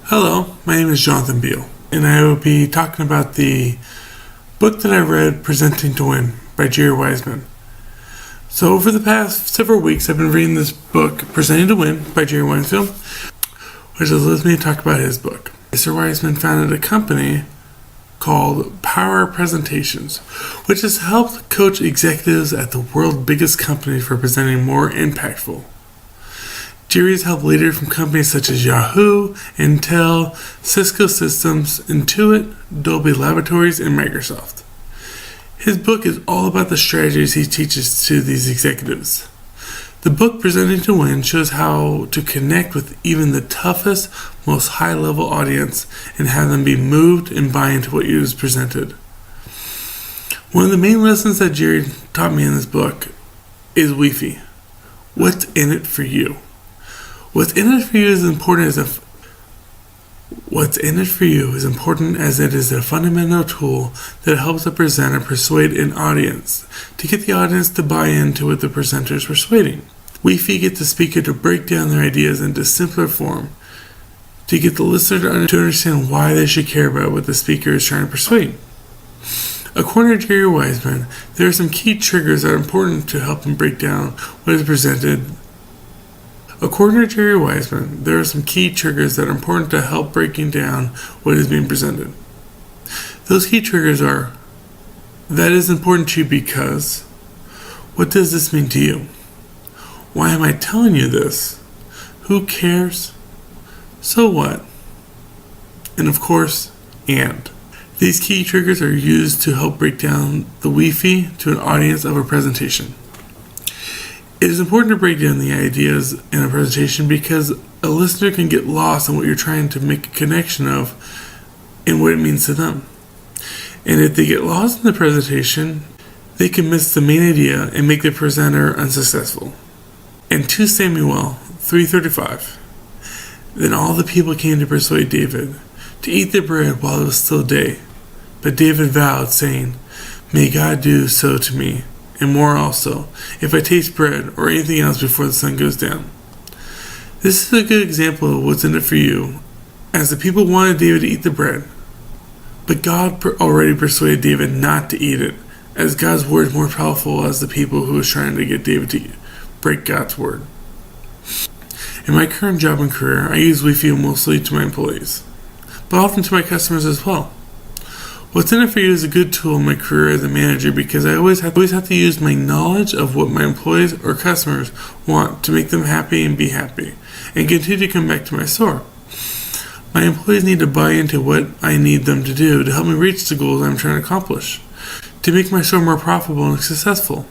Hello, my name is Jonathan Beal, and I will be talking about the book that I read, Presenting to Win by Jerry Wiseman. So over the past several weeks, I've been reading this book, Presenting to Win by Jerry Wiseman, which has led me to talk about his book. Mr. Wiseman founded a company called Power Presentations, which has helped coach executives at the world's biggest companies for presenting more impactful. Jerry has helped leaders from companies such as Yahoo, Intel, Cisco Systems, Intuit, Dolby Laboratories, and Microsoft. His book is all about the strategies he teaches to these executives. The book, Presenting to Win, shows how to connect with even the toughest, most high-level audience and have them be moved and buy into what you have presented. One of the main lessons that Jerry taught me in this book is WIFI. What's in it for you? What's in it for you is important as it is a fundamental tool that helps a presenter persuade an audience to get the audience to buy into what the presenter is persuading. WIFI get the speaker to break down their ideas into simpler form to get the listener to understand why they should care about what the speaker is trying to persuade. According to Jerry Wiseman, there are some key triggers that are important to help him break down what is presented. According to Jerry Wiseman, there are some key triggers that are important to help breaking down what is being presented. Those key triggers are, that is important to you because, what does this mean to you? Why am I telling you this? Who cares? So what? And of course, and. These key triggers are used to help break down the WIFI to an audience of a presentation. It is important to break down the ideas in a presentation because a listener can get lost in what you're trying to make a connection of and what it means to them. And if they get lost in the presentation, they can miss the main idea and make the presenter unsuccessful. In 2 Samuel 3:35, then all the people came to persuade David to eat the bread while it was still day. But David vowed, saying, "May God do so to me, and more also, if I taste bread or anything else before the sun goes down." This is a good example of what's in it for you, as the people wanted David to eat the bread, but God already persuaded David not to eat it, as God's word is more powerful as the people who was trying to get David to break God's word. In my current job and career, I use WIFI mostly to my employees, but often to my customers as well. What's in it for you is a good tool in my career as a manager because I always have to use my knowledge of what my employees or customers want to make them happy and be happy, and continue to come back to my store. My employees need to buy into what I need them to do to help me reach the goals I'm trying to accomplish, to make my store more profitable and successful.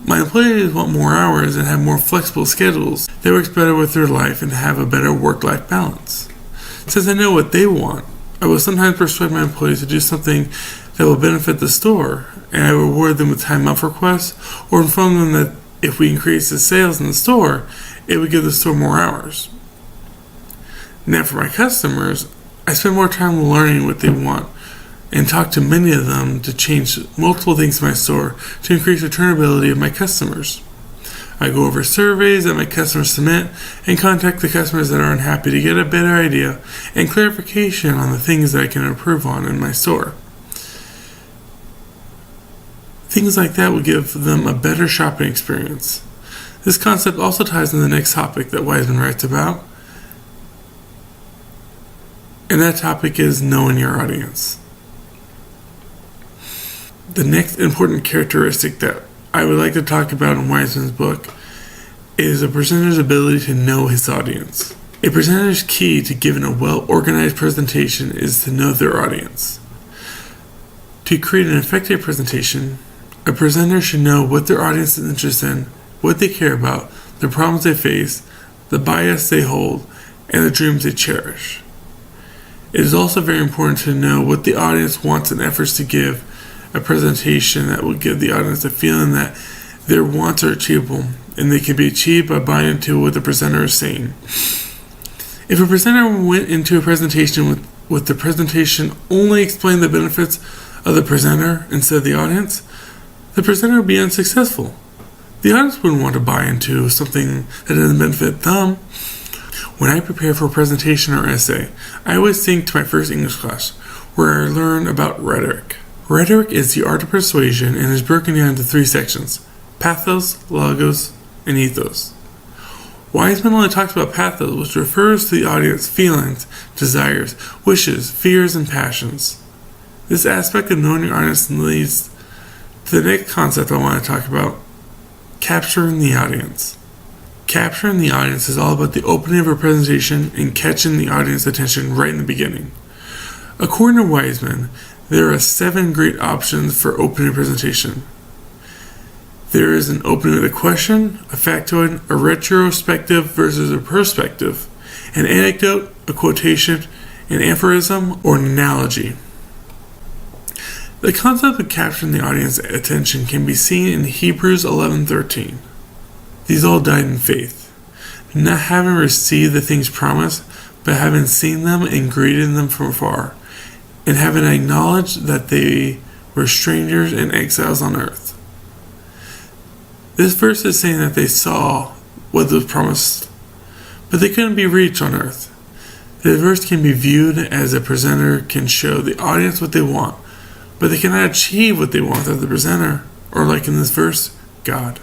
My employees want more hours and have more flexible schedules that works better with their life and have a better work-life balance. Since I know what they want, I will sometimes persuade my employees to do something that will benefit the store, and I reward them with time off requests or inform them that if we increase the sales in the store, it would give the store more hours. Now for my customers, I spend more time learning what they want and talk to many of them to change multiple things in my store to increase returnability of my customers. I go over surveys that my customers submit and contact the customers that are unhappy to get a better idea and clarification on the things that I can improve on in my store. Things like that will give them a better shopping experience. This concept also ties in the next topic that Wiseman writes about, and that topic is knowing your audience. The next important characteristic that I would like to talk about in Wiseman's book is a presenter's ability to know his audience. A presenter's key to giving a well-organized presentation is to know their audience. To create an effective presentation, a presenter should know what their audience is interested in, what they care about, the problems they face, the bias they hold, and the dreams they cherish. It is also very important to know what the audience wants and efforts to give a presentation that will give the audience a feeling that their wants are achievable and they can be achieved by buying into what the presenter is saying. If a presenter went into a presentation with the presentation only explained the benefits of the presenter instead of the audience, the presenter would be unsuccessful. The audience wouldn't want to buy into something that doesn't benefit them. When I prepare for a presentation or essay, I always think to my first English class, where I learn about rhetoric. Rhetoric is the art of persuasion and is broken down into 3 sections: pathos, logos, and ethos. Wiseman only talks about pathos, which refers to the audience's feelings, desires, wishes, fears, and passions. This aspect of knowing your audience leads to the next concept I want to talk about: capturing the audience. Capturing the audience is all about the opening of a presentation and catching the audience's attention right in the beginning. According to Wiseman, there are 7 great options for opening a presentation. There is an opening with a question, a factoid, a retrospective versus a perspective, an anecdote, a quotation, an aphorism, or an analogy. The concept of capturing the audience's attention can be seen in Hebrews 11:13. These all died in faith, not having received the things promised, but having seen them and greeted them from afar, and having acknowledged that they were strangers and exiles on earth. This verse is saying that they saw what was promised, but they couldn't be reached on earth. The verse can be viewed as a presenter can show the audience what they want, but they cannot achieve what they want without the presenter, or like in this verse, God.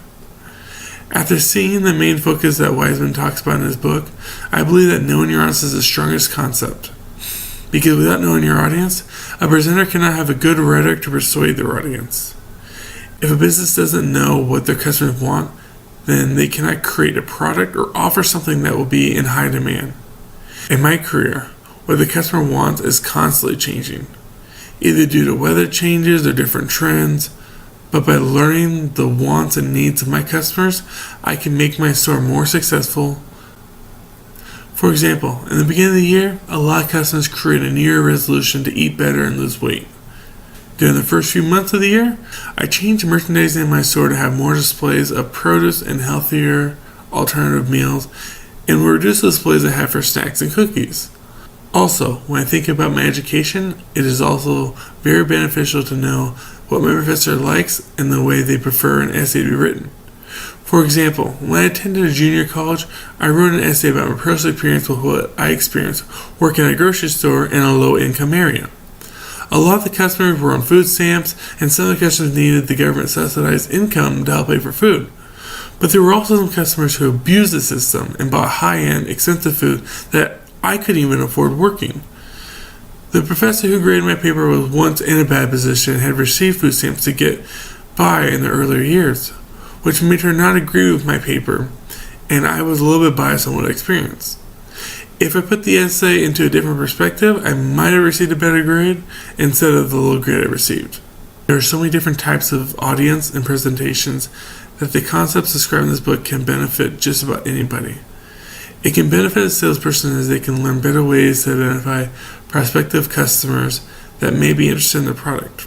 After seeing the main focus that Wiseman talks about in his book, I believe that knowing your audience is the strongest concept. Because without knowing your audience, a presenter cannot have a good rhetoric to persuade their audience. If a business doesn't know what their customers want, then they cannot create a product or offer something that will be in high demand. In my career, what the customer wants is constantly changing, either due to weather changes or different trends. But by learning the wants and needs of my customers, I can make my store more successful. For example, in the beginning of the year, a lot of customers create a New Year resolution to eat better and lose weight. During the first few months of the year, I changed merchandising in my store to have more displays of produce and healthier alternative meals, and reduce the displays I have for snacks and cookies. Also, when I think about my education, it is also very beneficial to know what my professor likes and the way they prefer an essay to be written. For example, when I attended a junior college, I wrote an essay about my personal experience with what I experienced working at a grocery store in a low-income area. A lot of the customers were on food stamps, and some of the customers needed the government-subsidized income to help pay for food. But there were also some customers who abused the system and bought high-end, expensive food that I couldn't even afford working. The professor who graded my paper was once in a bad position and had received food stamps to get by in the earlier years, which made her not agree with my paper, and I was a little bit biased on what I experienced. If I put the essay into a different perspective, I might have received a better grade instead of the low grade I received. There are so many different types of audience and presentations that the concepts described in this book can benefit just about anybody. It can benefit a salesperson as they can learn better ways to identify prospective customers that may be interested in the product.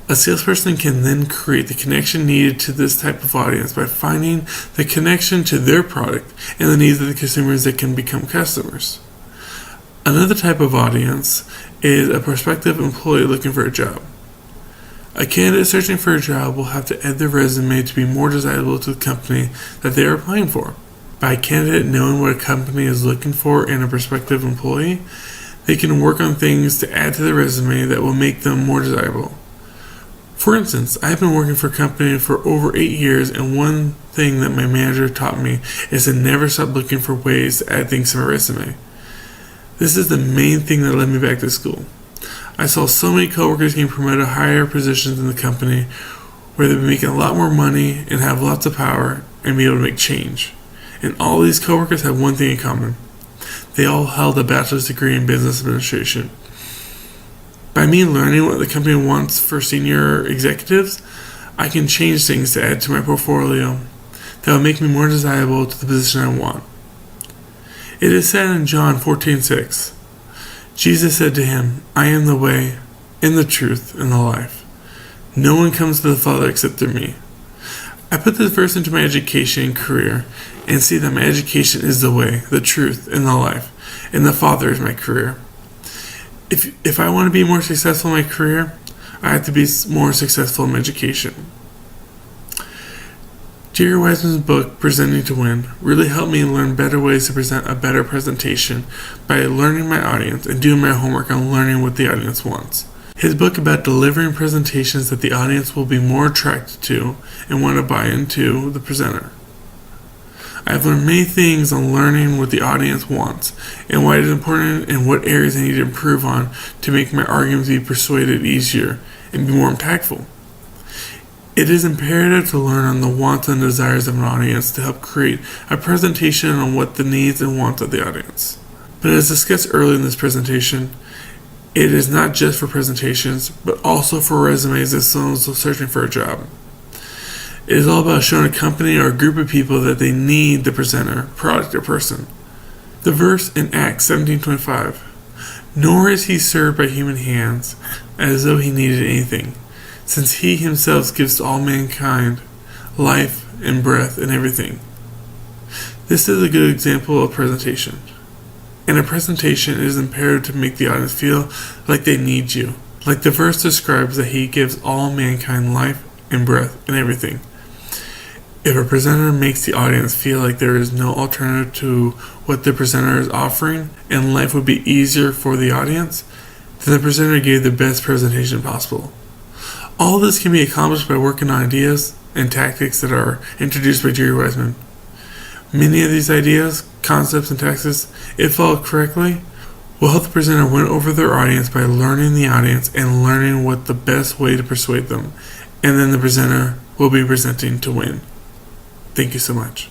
A salesperson can then create the connection needed to this type of audience by finding the connection to their product and the needs of the consumers that can become customers. Another type of audience is a prospective employee looking for a job. A candidate searching for a job will have to edit their resume to be more desirable to the company that they are applying for. By a candidate knowing what a company is looking for in a prospective employee, they can work on things to add to their resume that will make them more desirable. For instance, I've been working for a company for over 8 years, and one thing that my manager taught me is to never stop looking for ways to add things to my resume. This is the main thing that led me back to school. I saw so many coworkers getting promoted to higher positions in the company where they've been making a lot more money and have lots of power and be able to make change. And all these coworkers have one thing in common. They all held a bachelor's degree in business administration. By me learning what the company wants for senior executives, I can change things to add to my portfolio that will make me more desirable to the position I want. It is said in John 14:6, Jesus said to him, I am the way, and the truth, and the life. No one comes to the Father except through me. I put this verse into my education and career and see that my education is the way, the truth, and the life, and the Father is my career. If I want to be more successful in my career, I have to be more successful in my education. Jerry Wiseman's book, Presenting to Win, really helped me learn better ways to present a better presentation by learning my audience and doing my homework on learning what the audience wants. His book about delivering presentations that the audience will be more attracted to and want to buy into the presenter. I've learned many things on learning what the audience wants and why it is important and what areas I need to improve on to make my arguments be persuaded easier and be more impactful. It is imperative to learn on the wants and desires of an audience to help create a presentation on what the needs and wants of the audience. But as discussed earlier in this presentation, it is not just for presentations, but also for resumes if someone's searching for a job. It is all about showing a company or a group of people that they need the presenter, product, or person. The verse in Acts 17:25, "Nor is he served by human hands, as though he needed anything, since he himself gives to all mankind life and breath and everything." This is a good example of presentation. In a presentation, it is imperative to make the audience feel like they need you. Like the verse describes that he gives all mankind life and breath and everything. If a presenter makes the audience feel like there is no alternative to what the presenter is offering and life would be easier for the audience, then the presenter gave the best presentation possible. All this can be accomplished by working on ideas and tactics that are introduced by Jerry Wiseman. Many of these ideas, concepts, and tactics, if followed correctly, will help the presenter win over their audience by learning the audience and learning what the best way to persuade them, and then the presenter will be presenting to win. Thank you so much.